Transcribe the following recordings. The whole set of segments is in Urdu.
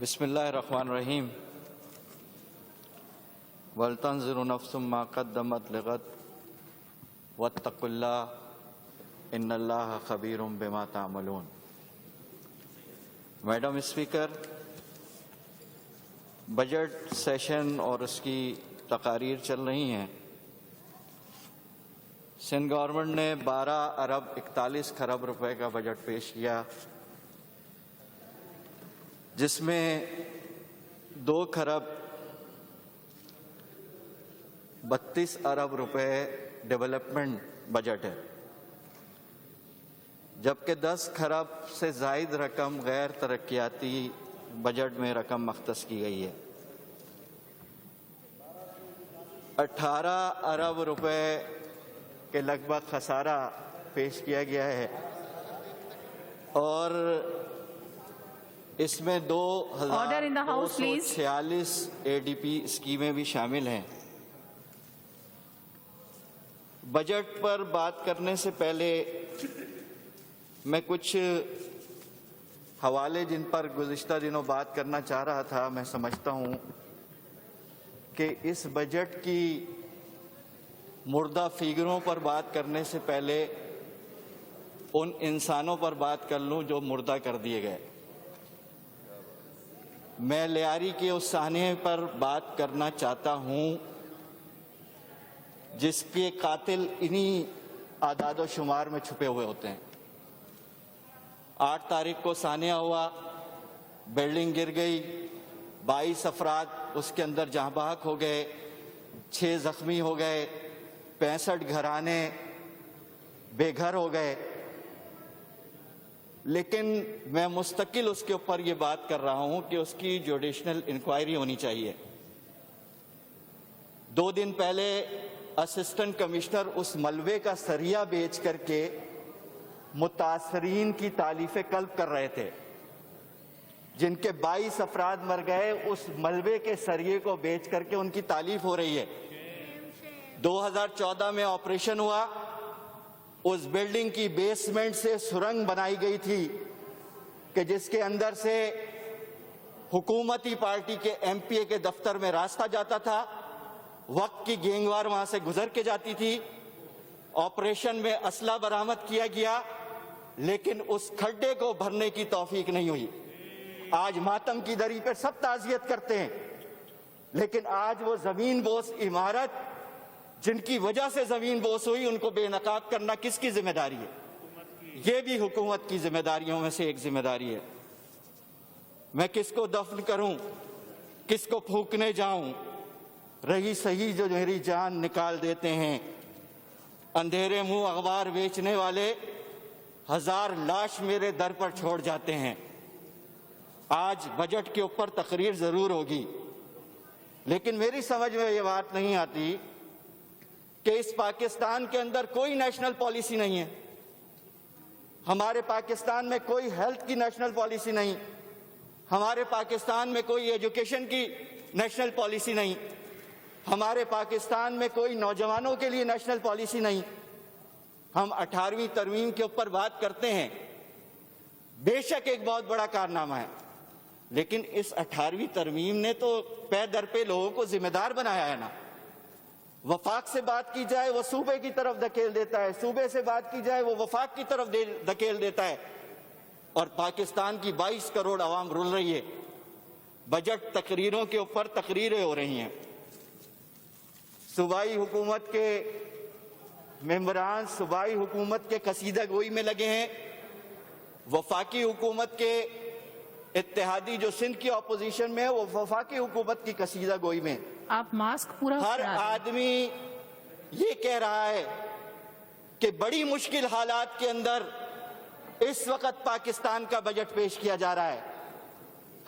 بسم اللہ الرحمن الرحیم وَلْتَنْظِرُ نَفْسٌ مَا قَدَّمَتْ لِغَدٍ وَاتَّقُوا اللَّهَ إِنَّ اللَّهَ خَبِيرٌ بِمَا تَعْمَلُونَ۔ میڈم اسپیکر، بجٹ سیشن اور اس کی تقاریر چل رہی ہیں۔ سندھ گورنمنٹ نے 12 ارب 41 کھرب روپے کا بجٹ پیش کیا، جس میں 2 کھرب 32 ارب روپے ڈیولپمنٹ بجٹ ہے، جبکہ 10 کھرب سے زائد رقم غیر ترقیاتی بجٹ میں رقم مختص کی گئی ہے۔ 18 ارب روپے کے لگ بھگ خسارہ پیش کیا گیا ہے، اور اس میں 2246 ADP اسکیمیں بھی شامل ہیں۔ بجٹ پر بات کرنے سے پہلے میں کچھ حوالے جن پر گزشتہ دنوں بات کرنا چاہ رہا تھا، میں سمجھتا ہوں کہ اس بجٹ کی مردہ فگروں پر بات کرنے سے پہلے ان انسانوں پر بات کر لوں جو مردہ کر دیے گئے۔ میں لیاری کے اس سانحے پر بات کرنا چاہتا ہوں جس کے قاتل انہی اعداد و شمار میں چھپے ہوئے ہوتے ہیں۔ 8 تاریخ کو سانحہ ہوا، بلڈنگ گر گئی، 22 افراد اس کے اندر جاں بحق ہو گئے، 6 زخمی ہو گئے، 65 گھرانے بے گھر ہو گئے۔ لیکن میں مستقل اس کے اوپر یہ بات کر رہا ہوں کہ اس کی جوڈیشنل انکوائری ہونی چاہیے۔ 2 دن پہلے اسسٹنٹ کمشنر اس ملبے کا سریہ بیچ کر کے متاثرین کی تالیف قلب کر رہے تھے، جن کے 22 افراد مر گئے، اس ملبے کے سریے کو بیچ کر کے ان کی تالیف ہو رہی ہے۔ 2014 میں آپریشن ہوا، اس بلڈنگ کی بیسمنٹ سے سرنگ بنائی گئی تھی کہ جس کے اندر سے حکومتی پارٹی کے MP کے دفتر میں راستہ جاتا تھا، وقت کی گینگوار وہاں سے گزر کے جاتی تھی۔ آپریشن میں اسلحہ برآمد کیا گیا، لیکن اس کھڈے کو بھرنے کی توفیق نہیں ہوئی۔ آج ماتم کی دری پر سب تعزیت کرتے ہیں، لیکن آج وہ زمین بوس عمارت جن کی وجہ سے زمین بوس ہوئی، ان کو بے نقاب کرنا کس کی ذمہ داری ہے؟ یہ بھی حکومت کی ذمہ داریوں میں سے ایک ذمہ داری ہے۔ میں کس کو دفن کروں، کس کو پھونکنے جاؤں؟ رہی صحیح جو میری جان نکال دیتے ہیں، اندھیرے منہ اخبار بیچنے والے 1000 لاش میرے در پر چھوڑ جاتے ہیں۔ آج بجٹ کے اوپر تقریر ضرور ہوگی، لیکن میری سمجھ میں یہ بات نہیں آتی کہ اس پاکستان کے اندر کوئی نیشنل پالیسی نہیں ہے۔ ہمارے پاکستان میں کوئی ہیلتھ کی نیشنل پالیسی نہیں، ہمارے پاکستان میں کوئی ایجوکیشن کی نیشنل پالیسی نہیں، ہمارے پاکستان میں کوئی نوجوانوں کے لیے نیشنل پالیسی نہیں۔ ہم 18ویں ترمیم کے اوپر بات کرتے ہیں، بے شک ایک بہت بڑا کارنامہ ہے، لیکن اس 18ویں ترمیم نے تو پے در پہ لوگوں کو ذمہ دار بنایا ہے نا۔ وفاق سے بات کی جائے وہ صوبے کی طرف دھکیل دیتا ہے، صوبے سے بات کی جائے وہ وفاق کی طرف دھکیل دیتا ہے، اور پاکستان کی 22 کروڑ عوام رل رہی ہے۔ بجٹ تقریروں کے اوپر تقریریں ہو رہی ہیں۔ صوبائی حکومت کے ممبران صوبائی حکومت کے قصیدہ گوئی میں لگے ہیں، وفاقی حکومت کے اتحادی جو سندھ کی اپوزیشن میں ہے وہ وفاقی حکومت کی قصیدہ گوئی میں۔ آپ ماسک پورا ہر آدمی یہ کہہ رہا ہے کہ بڑی مشکل حالات کے اندر اس وقت پاکستان کا بجٹ پیش کیا جا رہا ہے۔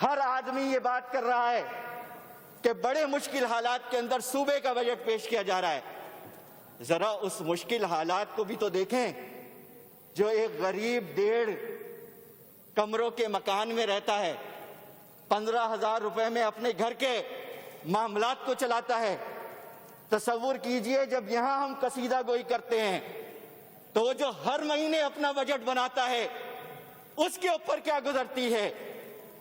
ہر آدمی یہ بات کر رہا ہے کہ بڑے مشکل حالات کے اندر صوبے کا بجٹ پیش کیا جا رہا ہے۔ ذرا اس مشکل حالات کو بھی تو دیکھیں۔ جو ایک غریب 1.5 کمروں کے مکان میں رہتا ہے، 15,000 روپے میں اپنے گھر کے معاملات کو چلاتا ہے، تصور کیجئے جب یہاں ہم قصیدہ گوئی کرتے ہیں تو وہ جو ہر مہینے اپنا بجٹ بناتا ہے اس کے اوپر کیا گزرتی ہے۔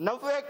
90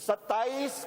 27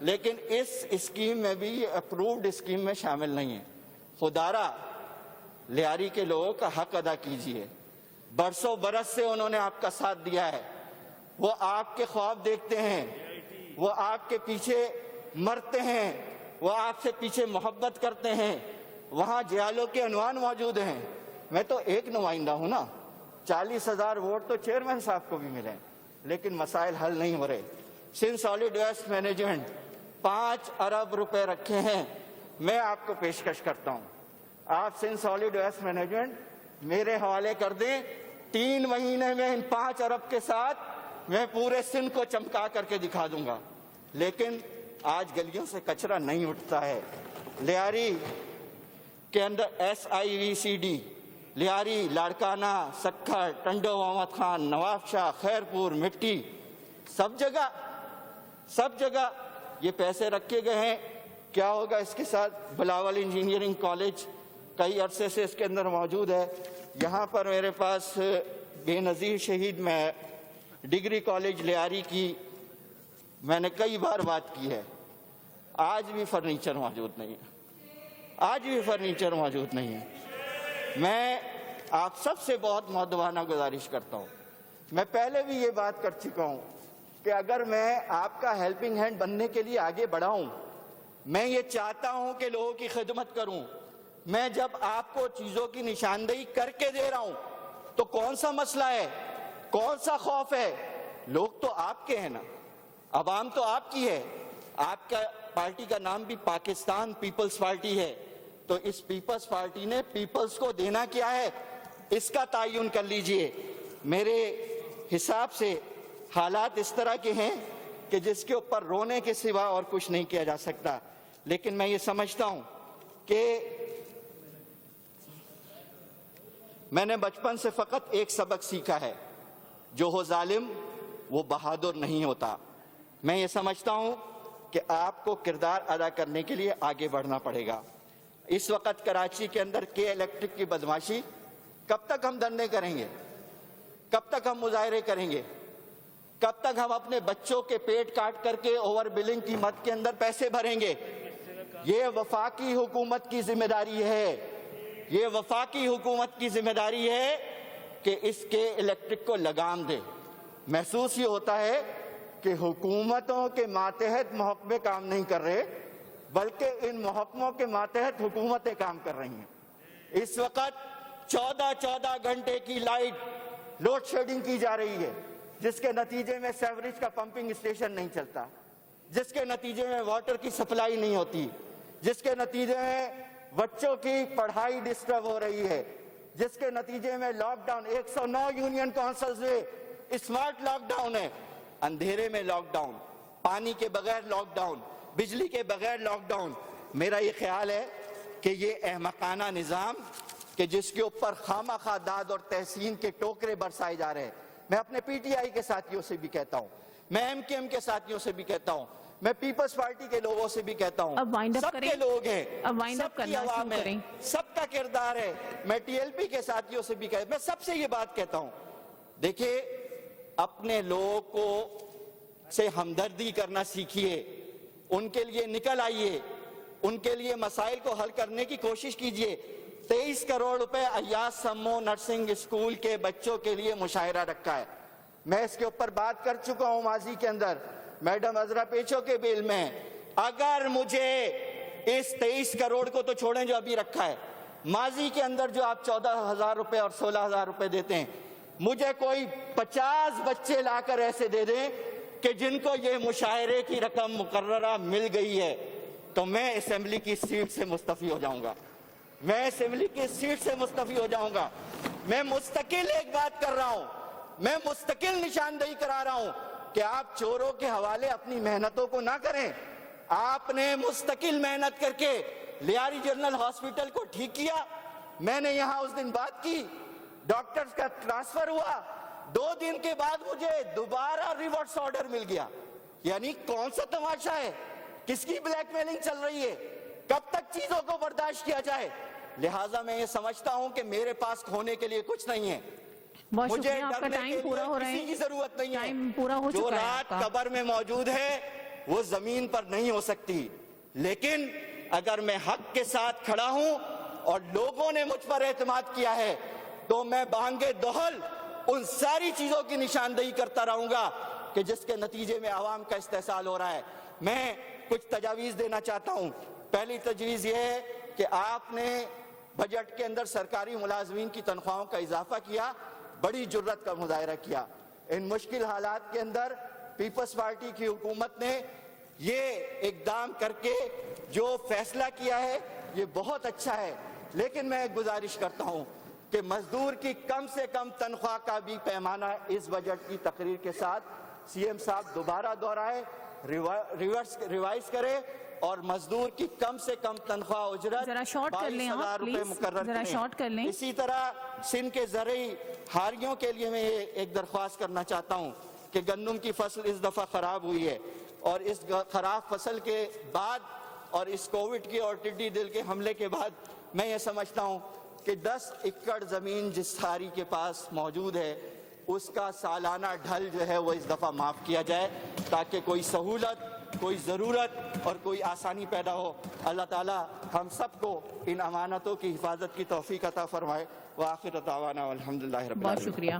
لیکن اس اسکیم میں بھی یہ اپرووڈ اسکیم میں شامل نہیں ہے. خدارا لیاری کے لوگوں کا حق ادا کیجئے. برسوں برس سے انہوں نے آپ کا ساتھ دیا ہے. وہ آپ کے خواب دیکھتے ہیں, وہ آپ کے پیچھے مرتے ہیں, وہ آپ سے پیچھے محبت کرتے ہیں. وہاں جیالوں کے عنوان موجود ہیں. میں تو ایک نمائندہ ہوں نا, 40,000 ووٹ تو چیئرمین صاحب کو بھی ملے, لیکن مسائل حل نہیں ہو رہے. سندھ سالڈ ویسٹ مینجمنٹ 5 ارب روپے رکھے ہیں. میں آپ کو پیشکش کرتا ہوں, آپ سندھ سالڈ ویسٹ مینجمنٹ میرے حوالے کر دیں. 3 مہینے میں ان 5 ارب کے ساتھ میں پورے سندھ کو چمکا کر کے دکھا دوں گا. لیکن آج گلیوں سے کچرا نہیں اٹھتا ہے. لیاری کے اندر SIVCD, لیاری, لاڑکانہ, سکھر, ٹنڈو محمد خان, نواب شاہ, خیرپور, مٹی, سب جگہ یہ پیسے رکھے گئے ہیں. کیا ہوگا اس کے ساتھ؟ بلاول انجینئرنگ کالج کئی عرصے سے اس کے اندر موجود ہے. یہاں پر میرے پاس بے نظیر شہید میں ڈگری کالج لیاری کی میں نے کئی بار بات کی ہے. آج بھی فرنیچر موجود نہیں ہے. میں آپ سب سے بہت مؤدبانہ گزارش کرتا ہوں. میں پہلے بھی یہ بات کر چکا ہوں کہ اگر میں آپ کا ہیلپنگ ہینڈ بننے کے لیے آگے بڑھا ہوں, میں یہ چاہتا ہوں کہ لوگوں کی خدمت کروں. میں جب آپ کو چیزوں کی نشاندہی کر کے دے رہا ہوں تو کون سا مسئلہ ہے, کون سا خوف ہے؟ لوگ تو آپ کے ہیں نا, عوام تو آپ کی ہے. آپ کا پارٹی کا نام بھی پاکستان پیپلز پارٹی ہے, تو اس پیپلز پارٹی نے پیپلز کو دینا کیا ہے, اس کا تعین کر لیجئے. میرے حساب سے حالات اس طرح کے ہیں کہ جس کے اوپر رونے کے سوا اور کچھ نہیں کیا جا سکتا. لیکن میں یہ سمجھتا ہوں کہ میں نے بچپن سے فقط ایک سبق سیکھا ہے, جو ہو ظالم وہ بہادر نہیں ہوتا. میں یہ سمجھتا ہوں کہ آپ کو کردار ادا کرنے کے لیے آگے بڑھنا پڑے گا. اس وقت کراچی کے اندر کے الیکٹرک کی بدماشی, کب تک ہم دھرنے کریں گے, کب تک ہم مظاہرے کریں گے, کب تک ہم اپنے بچوں کے پیٹ کاٹ کر کے اوور بلنگ کی مد کے اندر پیسے بھریں گے؟ یہ وفاقی حکومت کی ذمہ داری ہے, یہ وفاقی حکومت کی ذمہ داری ہے کہ اس کے الیکٹرک کو لگام دے. محسوس یہ ہوتا ہے کہ حکومتوں کے ماتحت محکمے کام نہیں کر رہے, بلکہ ان محکموں کے ماتحت حکومتیں کام کر رہی ہیں. اس وقت 14 گھنٹے کی لائٹ لوڈ شیڈنگ کی جا رہی ہے, جس کے نتیجے میں سیوریج کا پمپنگ اسٹیشن نہیں چلتا, جس کے نتیجے میں واٹر کی سپلائی نہیں ہوتی, جس کے نتیجے میں بچوں کی پڑھائی ڈسٹرب ہو رہی ہے, جس کے نتیجے میں لاک ڈاؤن 109 یونین کونسلز میں اسمارٹ لاک ڈاؤن ہے, اندھیرے میں لاک ڈاؤن, پانی کے بغیر لاک ڈاؤن, بجلی کے بغیر لاک ڈاؤن. میرا یہ خیال ہے کہ یہ احمقانہ نظام کہ جس کے اوپر خواہ داد اور تحسین کے ٹوکرے برسائے جا رہے ہیں. میں اپنے PTI کے ساتھیوں سے بھی کہتا ہوں, میں MKM کے ساتھیوں سے بھی کہتا ہوں, میں پیپلز پارٹی کے لوگوں سے بھی کہتا ہوں, سب کے لوگ ہیں, سب کی عوام ہے, سب کا کردار ہے. میں TLP کے ساتھیوں سے بھی میں سب سے یہ بات کہتا ہوں, دیکھیے اپنے لوگوں کو سے ہمدردی کرنا سیکھیے, ان کے لیے نکل آئیے, ان کے لیے مسائل کو حل کرنے کی کوشش کیجیے. 23 کروڑ روپے ایاز سمو نرسنگ اسکول کے بچوں کے لیے مشاہرہ رکھا ہے. میں اس کے اوپر بات کر چکا ہوں ماضی کے اندر, میڈم عذرا پیچو کے بل میں. اگر مجھے اس 23 کروڑ کو تو چھوڑیں جو ابھی رکھا ہے, ماضی کے اندر جو آپ 14,000 روپے اور 16,000 روپے دیتے ہیں, مجھے کوئی 50 بچے لا کر ایسے دے دیں کہ جن کو یہ مشاہرے کی رقم مقررہ مل گئی ہے, تو میں اسمبلی کی سیٹ سے مستعفی ہو جاؤں گا. میں اسمبلی کی سیٹ سے مستعفی ہو جاؤں گا. میں مستقل ایک بات کر رہا ہوں, میں مستقل نشاندہی کرا رہا ہوں کہ آپ چوروں کے حوالے اپنی محنتوں کو نہ کریں. آپ نے مستقل محنت کر کے لیاری جنرل ہاسپٹل کو ٹھیک کیا. میں نے یہاں اس دن بات کی, ڈاکٹرز کا ٹرانسفر ہوا, 2 دن کے بعد مجھے دوبارہ ریورس آرڈر مل گیا. یعنی کون سا تماشا ہے, کس کی بلیک میلنگ چل رہی ہے, کب تک چیزوں کو برداشت کیا جائے؟ لہٰذا میں یہ سمجھتا ہوں کہ میرے پاس کھونے کے لیے کچھ نہیں ہے, مجھے ڈرنے کے لیے کسی کی ضرورت نہیں ہے. جو رات قبر میں موجود ہے وہ زمین پر نہیں ہو سکتی، لیکن اگر میں حق کے ساتھ کھڑا ہوں اور لوگوں نے مجھ پر اعتماد کیا ہے تو میں بانگے دہل ان ساری چیزوں کی نشاندہی کرتا رہوں گا کہ جس کے نتیجے میں عوام کا استحصال ہو رہا ہے۔ میں کچھ تجاویز دینا چاہتا ہوں۔ پہلی تجویز یہ ہے کہ آپ نے بجٹ کے اندر سرکاری ملازمین کی تنخواہوں کا اضافہ کیا، بڑی جرت کا مظاہرہ کیا۔ ان مشکل حالات کے اندر پیپلز پارٹی کی حکومت نے یہ اقدام کر کے جو فیصلہ کیا ہے یہ بہت اچھا ہے، لیکن میں ایک گزارش کرتا ہوں کہ مزدور کی کم سے کم تنخواہ کا بھی پیمانہ اس بجٹ کی تقریر کے ساتھ سی ایم صاحب دوبارہ دہرائے، ریوائز کرے اور مزدور کی کم سے کم تنخواہ اجرت ذرا شارٹ کر لیں آپ 22,000 روپے پلیز، مقرر ذرا کریں۔ شارٹ کر لیں۔ اسی طرح سندھ کے زرعی ہاریوں کے لیے میں ایک درخواست کرنا چاہتا ہوں کہ گندم کی فصل اس دفعہ خراب ہوئی ہے، اور اس خراب فصل کے بعد اور اس کووڈ کی اور ٹڈی دل کے حملے کے بعد میں یہ سمجھتا ہوں کہ 10 ایکڑ زمین جس ہاری کے پاس موجود ہے اس کا سالانہ ڈھل جو ہے وہ اس دفعہ معاف کیا جائے تاکہ کوئی سہولت، کوئی ضرورت اور کوئی آسانی پیدا ہو۔ اللہ تعالی ہم سب کو ان امانتوں کی حفاظت کی توفیق عطا فرمائے۔ وآخر دعوانا والحمدللہ رب بہت العالمین۔ شکریہ۔